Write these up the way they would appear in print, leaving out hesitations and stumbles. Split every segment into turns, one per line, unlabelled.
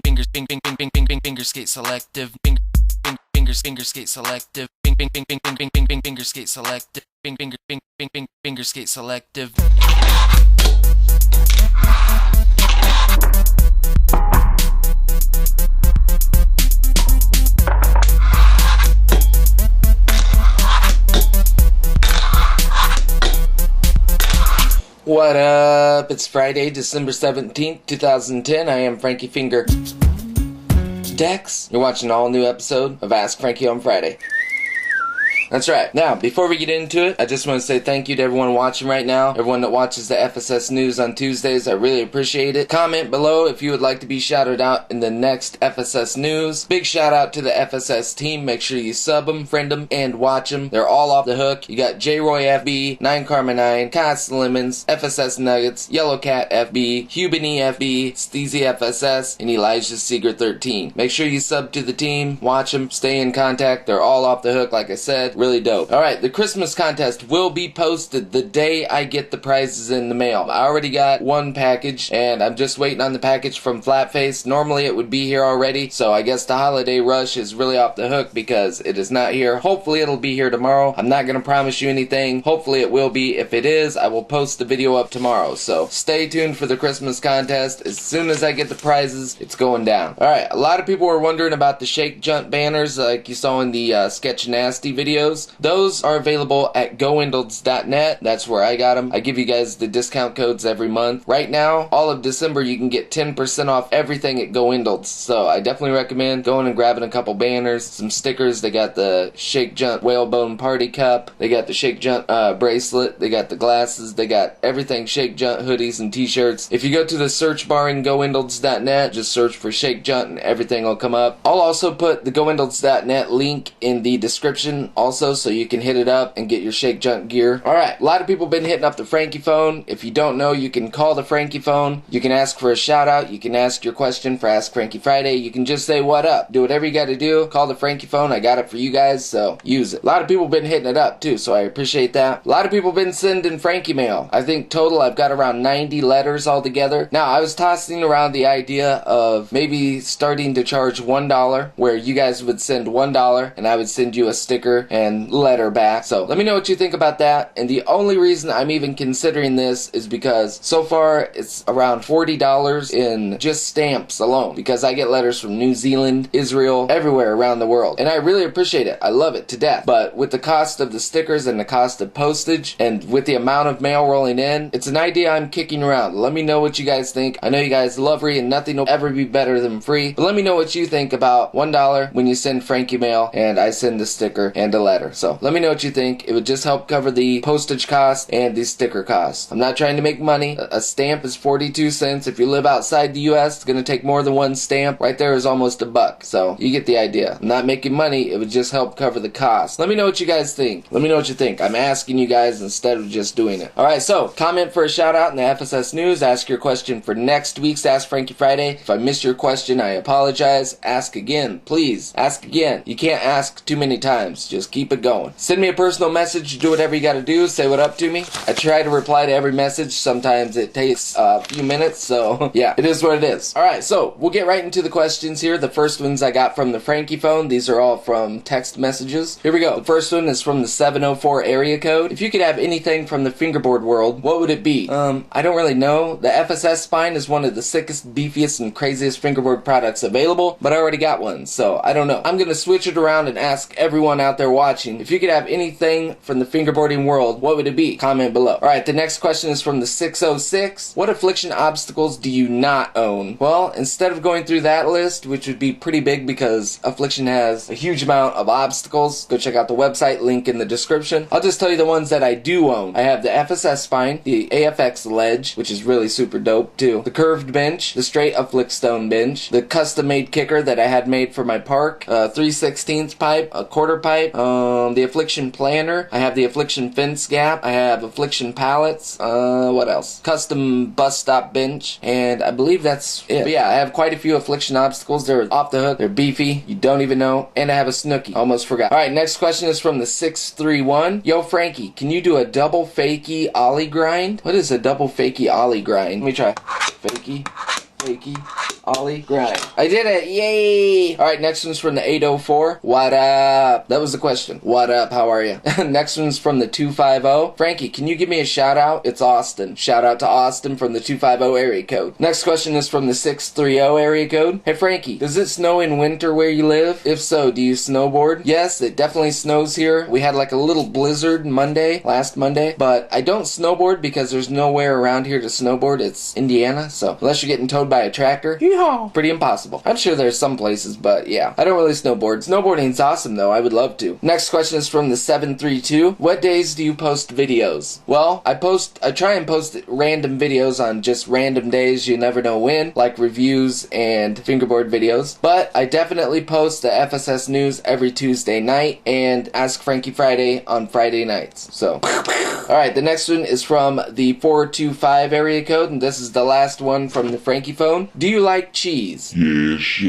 FingerSkateSelective. FingerSkateSelective. FingerSkateSelective. FingerSkateSelective.
What up? It's Friday, December 17th, 2010. I am Frankie Finger Dex. You're watching an all-new episode of Ask Frankie on Friday. That's right. Now, before we get into it, I just want to say thank you to everyone watching right now. Everyone that watches the FSS News on Tuesdays, I really appreciate it. Comment below if you would like to be shouted out in the next FSS News. Big shout out to the FSS team. Make sure you sub them, friend them, and watch them. They're all off the hook. You got J-Roy FB, 9Karma9, Cots Lemons, FSS Nuggets, Yellow Cat FB, Hubany FB, Steezy FSS, and Elijah Seeger 13. Make sure you sub to the team, watch them, stay in contact. They're all off the hook, like I said. Really dope. Alright, the Christmas contest will be posted the day I get the prizes in the mail. I already got one package, and I'm just waiting on the package from Flatface. Normally it would be here already, so I guess the holiday rush is really off the hook because it is not here. Hopefully it'll be here tomorrow. I'm not going to promise you anything. Hopefully it will be. If it is, I will post the video up tomorrow. So stay tuned for the Christmas contest. As soon as I get the prizes, it's going down. Alright, a lot of people were wondering about the Shake Junt banners like you saw in the Sketch Nasty videos. Those are available at goindles.net. That's where I got them. I give you guys the discount codes every month. Right now, all of December, you can get 10% off everything at GoIndles. So I definitely recommend going and grabbing a couple banners, some stickers. They got the Shake Junt Whalebone Party Cup. They got the Shake Junt bracelet. They got the glasses. They got everything Shake Junt hoodies and t-shirts. If you go to the search bar in goindles.net, just search for Shake Junt and everything will come up. I'll also put the goindles.net link in the description also, so you can hit it up and get your Shake Junt gear. Alright, a lot of people have been hitting up the Frankie phone. If you don't know, you can call the Frankie phone. You can ask for a shout out. You can ask your question for Ask Frankie Friday. You can just say what up. Do whatever you got to do. Call the Frankie phone. I got it for you guys, so use it. A lot of people have been hitting it up too, so I appreciate that. A lot of people have been sending Frankie mail. I think total I've got around 90 letters altogether. Now, I was tossing around the idea of maybe starting to charge $1 where you guys would send $1 and I would send you a sticker and letter back. So let me know what you think about that. And the only reason I'm even considering this is because so far it's around $40 in just stamps alone, because I get letters from New Zealand, Israel, everywhere around the world, and I really appreciate it. I love it to death. But with the cost of the stickers and the cost of postage and with the amount of mail rolling in, it's an idea I'm kicking around. Let me know what you guys think. I know you guys love free and nothing will ever be better than free, but let me know what you think about $1 when you send Frankie mail and I send a sticker and a letter. So let me know what you think. It would just help cover the postage cost and the sticker cost. I'm not trying to make money. A stamp is 42 cents. If you live outside the US, it's going to take more than one stamp. Right there is almost $1. So you get the idea. I'm not making money. It would just help cover the cost. Let me know what you guys think. Let me know what you think. I'm asking you guys instead of just doing it. Alright, so comment for a shout out in the FSS News. Ask your question for next week's Ask Frankie Friday. If I missed your question, I apologize. Ask again. Please. Ask again. You can't ask too many times. Just keep it going. Send me a personal message. Do whatever you gotta do. Say what up to me. I try to reply to every message. Sometimes it takes a few minutes, so yeah, it is what it is. Alright, so we'll get right into the questions here. The first ones I got from the Frankie phone. These are all from text messages. Here we go. The first one is from the 704 area code. If you could have anything from the fingerboard world, what would it be? I don't really know. The FSS spine is one of the sickest, beefiest, and craziest fingerboard products available, but I already got one, so I don't know. I'm gonna switch it around and ask everyone out there watching, if you could have anything from the fingerboarding world, what would it be? Comment below. Alright, the next question is from the 606. What affliction obstacles do you not own? Well, instead of going through that list, which would be pretty big because affliction has a huge amount of obstacles, go check out the website, link in the description. I'll just tell you the ones that I do own. I have the FSS spine, the AFX ledge, which is really super dope too, the curved bench, the straight afflict stone bench, the custom made kicker that I had made for my park, 3/16 pipe, a quarter pipe, the affliction planner, I have the affliction fence gap, I have affliction pallets, what else? Custom bus stop bench, and I believe that's it. But yeah, I have quite a few affliction obstacles. They're off the hook, they're beefy, you don't even know, and I have a Snooki. Almost forgot. Alright, next question is from the 631. Yo Frankie, can you do a double fakie ollie grind? What is a double fakie ollie grind? Let me try. Fakie, fakie, ollie, grind. I did it, yay! Alright, next one's from the 804. What up? That was the question. What up, how are you? Next one's from the 250. Frankie, can you give me a shout out? It's Austin. Shout out to Austin from the 250 area code. Next question is from the 630 area code. Hey Frankie, does it snow in winter where you live? If so, do you snowboard? Yes, it definitely snows here. We had like a little blizzard last Monday, but I don't snowboard because there's nowhere around here to snowboard. It's Indiana, so unless you're getting towed by a tractor, yeehaw, pretty impossible. I'm sure there's some places, but yeah, I don't really snowboard. Snowboarding's awesome though, I would love to. Next question is from the 732. What days do you post videos? Well, I try and post random videos on just random days, you never know when, like reviews and fingerboard videos, but I definitely post the FSS news every Tuesday night and Ask Frankie Friday on Friday nights. So, alright, the next one is from the 425 area code, and this is the last one from the Frankie phone. Do you like cheese? Yes.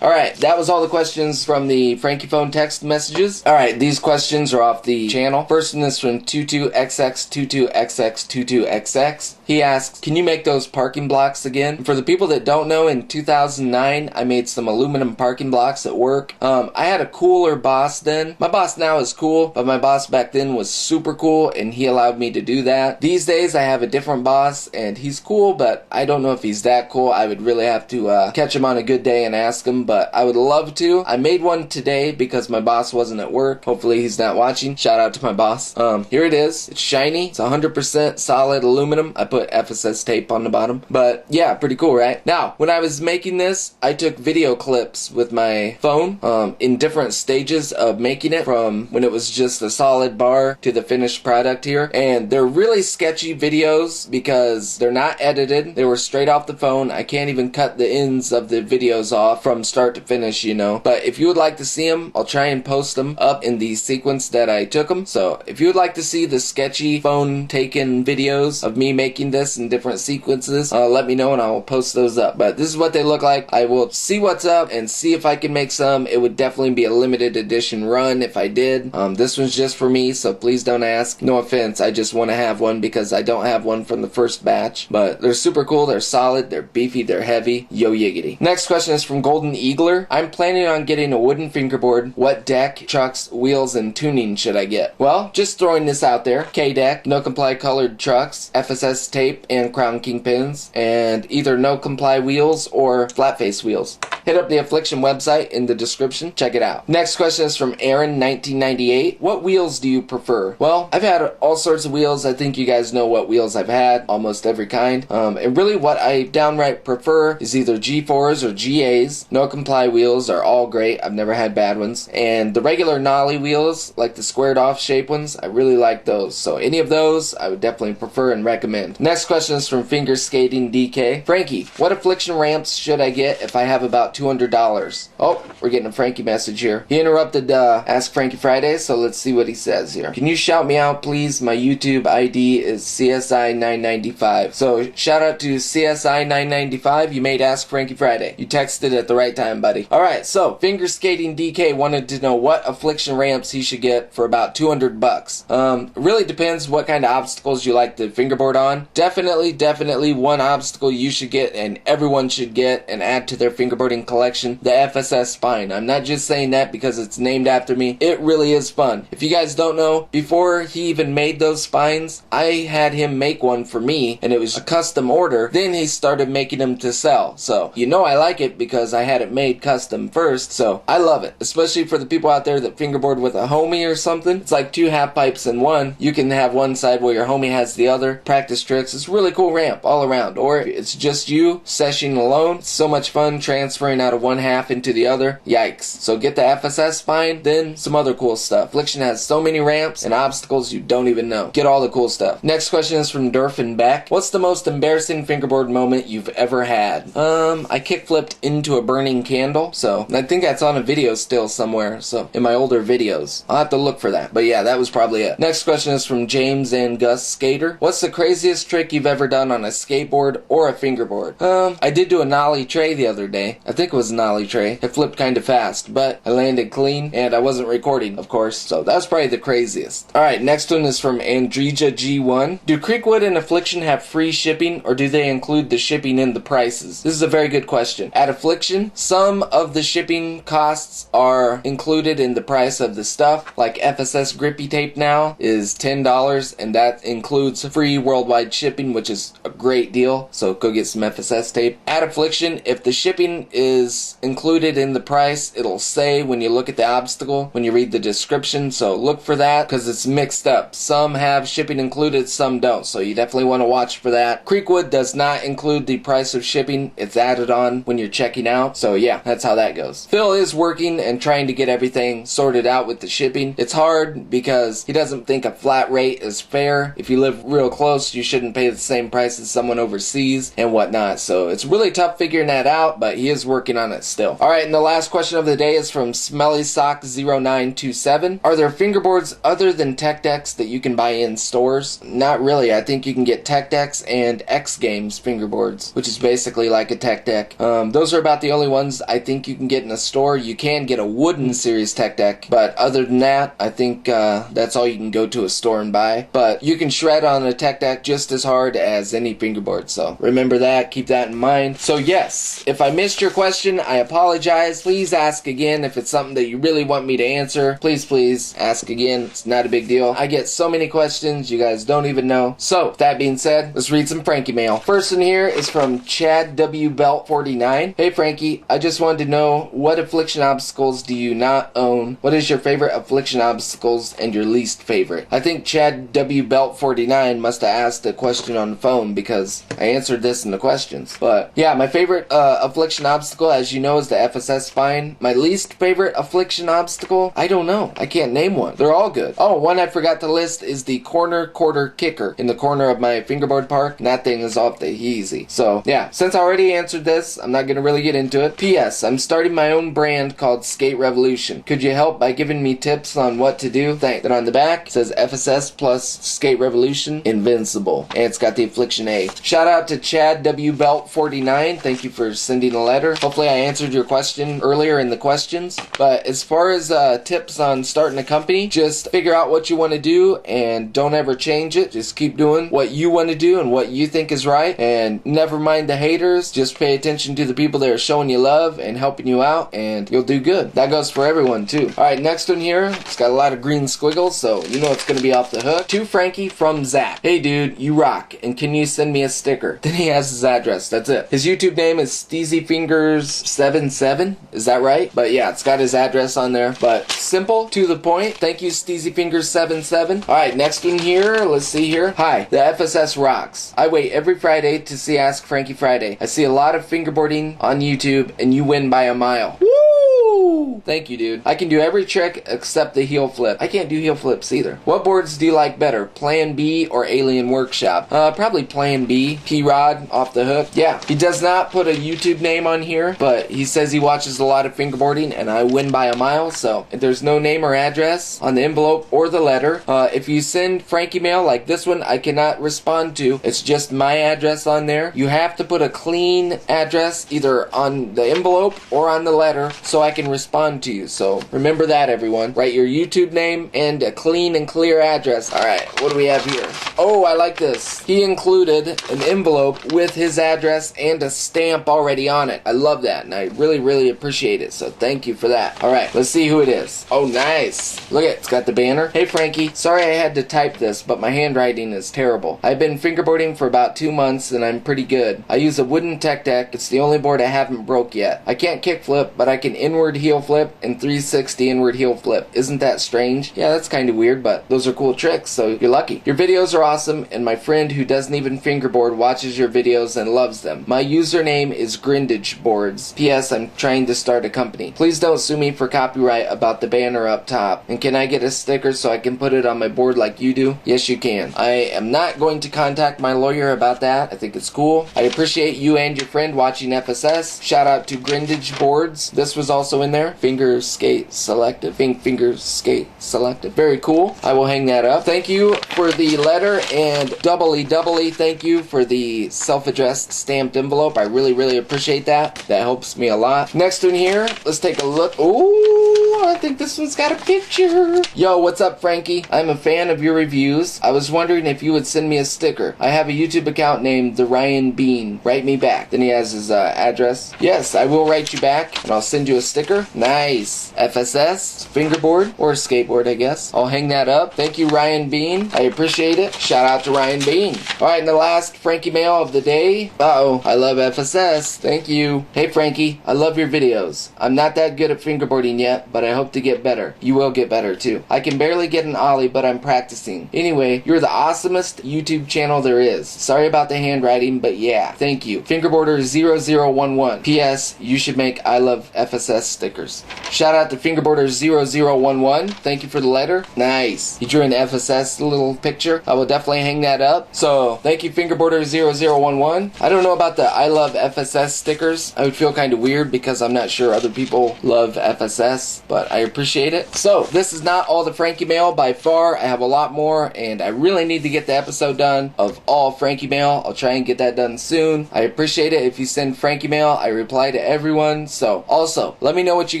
Alright, that was all the questions from the Frankie phone text messages. Alright, these questions are off the channel. First one is from 22XX22XX22XX. He asks, can you make those parking blocks again? For the people that don't know, in 2009, I made some aluminum parking blocks at work. I had a cooler boss then. My boss now is cool, but my boss back then was super cool, and he allowed me to do that. These days, I have a different boss, and he's cool, but I don't know if he's that cool. I would really have to catch him on a good day and ask him, but I would love to. I made one today because my boss wasn't at work. Hopefully, he's not watching. Shout out to my boss. Here it is. It's shiny. It's 100% solid aluminum. I put FSS tape on the bottom. But yeah, pretty cool, right? Now, when I was making this, I took video clips with my phone in different stages of making it, from when it was just a solid bar to the finished product here. And they're really sketchy videos because they're not edited. They were straight off the phone. I can't even cut the ends of the videos off from start to finish, you know. But if you would like to see them, I'll try and post them up in the sequence that I took them. So if you would like to see the sketchy phone taken videos of me making this in different sequences, let me know and I'll post those up. But this is what they look like. I will see what's up and see if I can make some. It would definitely be a limited edition run if I did. This one's just for me, so please don't ask. No offense, I just want to have one because I don't have one from the first batch. But they're super cool, they're solid, they're beefy, they're heavy. Yo yiggity. Next question is from Golden Eagler. I'm planning on getting a wooden fingerboard. What deck, trucks, wheels, and tuning should I get? Well, just throwing this out there. K-deck, no comply colored trucks, FSS tape, and crown kingpins, and either no comply wheels or flat face wheels. Hit up the Affliction website in the description. Check it out. Next question is from Aaron 1998. What wheels do you prefer? Well, I've had all sorts of wheels. I think you guys know what wheels I've had. Almost every kind. And really what I downright prefer is either G4s or GAs. No comply wheels are all great. I've never had bad ones. And the regular nollie wheels, like the squared off shape ones, I really like those. So any of those, I would definitely prefer and recommend. Next question is from FingerSkateSelective. Frankie, what Affliction ramps should I get if I have about $200? Oh, we're getting a Frankie message here. He interrupted Ask Frankie Friday, so let's see what he says here. Can you shout me out, please? My YouTube ID is CSI995. So shout out to CSI995. You made Ask Frankie Friday. You texted at the right time, buddy. Alright, so FingerSkateSelective wanted to know what Affliction ramps he should get for about $200. It really depends what kind of obstacles you like to fingerboard on. Definitely one obstacle you should get and everyone should get and add to their fingerboarding collection, the FSS spine. I'm not just saying that because it's named after me. It really is fun. If you guys don't know, before he even made those spines, I had him make one for me and it was a custom order. Then he started making them to sell. So, you know I like it because I had it made custom first. So, I love it. Especially for the people out there that fingerboard with a homie or something. It's like two half pipes in one. You can have one side where your homie has the other. Practice tricks. It's a really cool ramp all around. Or it's just you sessioning alone. It's so much fun transferring out of one half into the other. Yikes. So get the FSS spine, then some other cool stuff. Affliction has so many ramps and obstacles you don't even know. Get all the cool stuff. Next question is from Durf and Beck. What's the most embarrassing fingerboard moment you've ever had? I kickflipped into a burning candle. So I think that's on a video still somewhere. So in my older videos. I'll have to look for that. But yeah, that was probably it. Next question is from James and Gus Skater. What's the craziest trick you've ever done on a skateboard or a fingerboard? I did do a nollie tray the other day. I think think it was an ollie tray. It flipped kind of fast, but I landed clean, and I wasn't recording, of course, so that was probably the craziest. Alright, next one is from Andreja G1. Do Creekwood and Affliction have free shipping, or do they include the shipping in the prices? This is a very good question. At Affliction, some of the shipping costs are included in the price of the stuff, like FSS grippy tape now is $10, and that includes free worldwide shipping, which is a great deal, so go get some FSS tape. At Affliction, if the shipping is included in the price, it'll say when you look at the obstacle, when you read the description, so look for that, because it's mixed up. Some have shipping included, some don't, so you definitely want to watch for that. Creekwood does not include the price of shipping. It's added on when you're checking out, so yeah, that's how that goes. Phil is working and trying to get everything sorted out with the shipping. It's hard because he doesn't think a flat rate is fair. If you live real close, you shouldn't pay the same price as someone overseas and whatnot, so it's really tough figuring that out, but he is working on it still. Alright, and the last question of the day is from SmellySock0927. Are there fingerboards other than tech decks that you can buy in stores? Not really. I think you can get tech decks and X Games fingerboards, which is basically like a tech deck. Those are about the only ones I think you can get in a store. You can get a wooden series tech deck, but other than that, I think that's all you can go to a store and buy. But you can shred on a tech deck just as hard as any fingerboard, so remember that, keep that in mind. So yes, if I missed your question, I apologize. Please ask again if it's something that you really want me to answer. Please ask again. It's not a big deal. I get so many questions you guys don't even know. So with that being said, let's read some Frankie mail. First in here is from Chad W Belt 49. Hey Frankie, I just wanted to know, what Affliction obstacles do you not own? What is your favorite Affliction obstacles and your least favorite? I think Chad W Belt 49 must have asked a question on the phone, because I answered this in the questions. But yeah, my favorite Affliction obstacle, as you know, is the FSS spine. My least favorite Affliction obstacle, I don't know. I can't name one. They're all good. Oh, one I forgot to list is the corner quarter kicker in the corner of my fingerboard park, and that thing is off the easy. So yeah, since I already answered this, I'm not gonna really get into it. P.S. I'm starting my own brand called Skate Revolution. Could you help by giving me tips on what to do? Thanks. Then on the back it says FSS plus Skate Revolution Invincible, and it's got the Affliction A. Shout out to Chad W Belt 49. Thank you for sending a letter. Hopefully I answered your question earlier in the questions. But as far as tips on starting a company, just figure out what you want to do and don't ever change it. Just keep doing what you want to do and what you think is right, and never mind the haters. Just pay attention to the people that are showing you love and helping you out, and you'll do good. That goes for everyone too. Alright, next one here, it's got a lot of green squiggles, so you know it's gonna be off the hook. To Frankie from Zach. Hey dude, you rock, and can you send me a sticker? Then he has his address. That's it. His YouTube name is SteezyFingers77. Is that right? But yeah, it's got his address on there. But simple, to the point. Thank you, SteezyFingers77. Alright, next one here. Let's see here. Hi, the FSS rocks. I wait every Friday to see Ask Frankie Friday. I see a lot of fingerboarding on YouTube, and you win by a mile. Woo! Thank you, dude. I can do every trick except the heel flip. I can't do heel flips either. What boards do you like better, Plan B or Alien Workshop? Probably Plan B. P-Rod, off the hook. Yeah, he does not put a YouTube name on here, but he says he watches a lot of fingerboarding, and I win by a mile, so if there's no name or address on the envelope or the letter, if you send Frankie mail like this one, I cannot respond to. It's just my address on there. You have to put a clean address either on the envelope or on the letter so I can respond to you. So remember that, everyone. Write your YouTube name and a clean and clear address. Alright, what do we have here? Oh, I like this. He included an envelope with his address and a stamp already on it. I love that, and I really appreciate it, so thank you for that. Alright, let's see who it is. Oh, nice. Look at it. It's got the banner. Hey Frankie, sorry I had to type this, but my handwriting is terrible. I've been fingerboarding for about 2 months, and I'm pretty good. I use a wooden tech deck. It's the only board I haven't broke yet. I can't kickflip, but I can inward heel flip and 360 inward heel flip. Isn't that strange? Yeah, that's kind of weird, but those are cool tricks, so you're lucky. Your videos are awesome, and my friend who doesn't even fingerboard watches your videos and loves them. My username is Grindage Boards. P.S. I'm trying to start a company. Please don't sue me for copyright about the banner up top. And can I get a sticker so I can put it on my board like you do? Yes, you can. I am not going to contact my lawyer about that. I think it's cool. I appreciate you and your friend watching FSS. Shout out to Grindage Boards. This was also in there. FingerSkateSelective. FingerSkateSelective. Very cool. I will hang that up. Thank you for the letter, and doubly thank you for the self-addressed stamped envelope. I really appreciate that. That helps me a lot. Next one here, let's take a look. Ooh, I think this one's got a picture. Yo, what's up, Frankie? I'm a fan of your reviews. I was wondering if you would send me a sticker. I have a YouTube account named The Ryan Bean. Write me back. Then he has his address. Yes, I will write you back, and I'll send you a sticker. Nice. FSS, fingerboard, or skateboard, I guess. I'll hang that up. Thank you, Ryan Bean. I appreciate it. Shout out to Ryan Bean. Alright, and the last Frankie mail of the day. Uh-oh, I love FSS. Thank you. Hey, Frankie, I love your videos. I'm not that good at fingerboarding yet, but I hope to get better. You will get better, too. I can barely get an ollie, but I'm practicing. Anyway, you're the awesomest YouTube channel there is. Sorry about the handwriting, but yeah. Thank you. Fingerboarder0011. P.S. You should make I love FSS stickers. Shout out to Fingerboarder0011. Thank you for the letter. Nice. You drew an FSS little picture. I will definitely hang that up. So, thank you, Fingerboarder0011. I don't know about the I love FSS stickers. I would feel kind of weird because I'm not sure other people love FSS, but I appreciate it. So, this is not all the Frankie mail by far. I have a lot more, and I really need to get the episode done of all Frankie mail. I'll try and get that done soon. I appreciate it if you send Frankie mail. I reply to everyone. So, also, let me know what you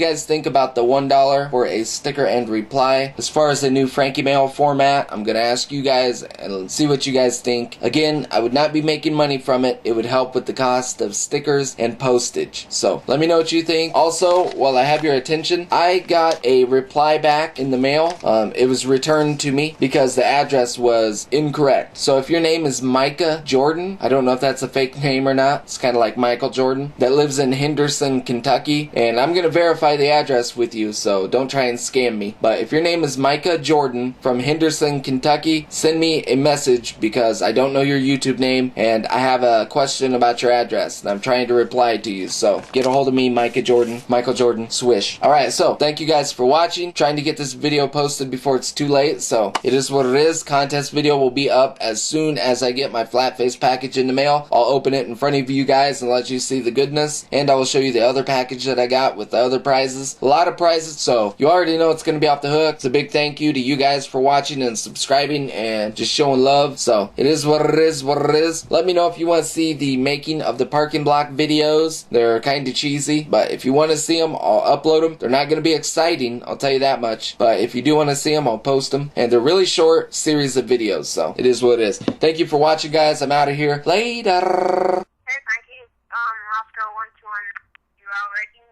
guys think about the $1 for a sticker and reply. As far as the new Frankie mail format, I'm gonna ask you guys and see what you guys think. Again, I would not be making money from it. It would help with the cost of stickers and postage. So, let me know what you think. Also, while I have your attention, I got a reply back in the mail. It was returned to me because the address was incorrect. So, if your name is Micah Jordan, I don't know if that's a fake name or not. It's kind of like Michael Jordan, that lives in Henderson, Kentucky, and I'm gonna verify the address with you, so don't try and scam me. But if your name is Micah Jordan from Henderson, Kentucky, send me a message because I don't know your YouTube name and I have a question about your address and I'm trying to reply to you. So get a hold of me, Micah Jordan, Michael Jordan, swish. Alright, so thank you guys for watching. Trying to get this video posted before it's too late, so it is what it is. Contest video will be up as soon as I get my flat face package in the mail. I'll open it in front of you guys and let you see the goodness, and I will show you the other package that I got with the other prizes. A lot of prizes, so you already know it's going to be off the hook. It's a big thank you to you guys for watching and subscribing and just showing love. So it is what it is, what it is. Let me know if you want to see the making of the parking block videos. They're kind of cheesy, but if you want to see them, I'll upload them. They're not going to be exciting, I'll tell you that much, but if you do want to see them, I'll post them, and they're really short series of videos, so it is what it is. Thank you for watching, guys. I'm out of here. Later.
Hey, Frankie. Oscar 121. You out working?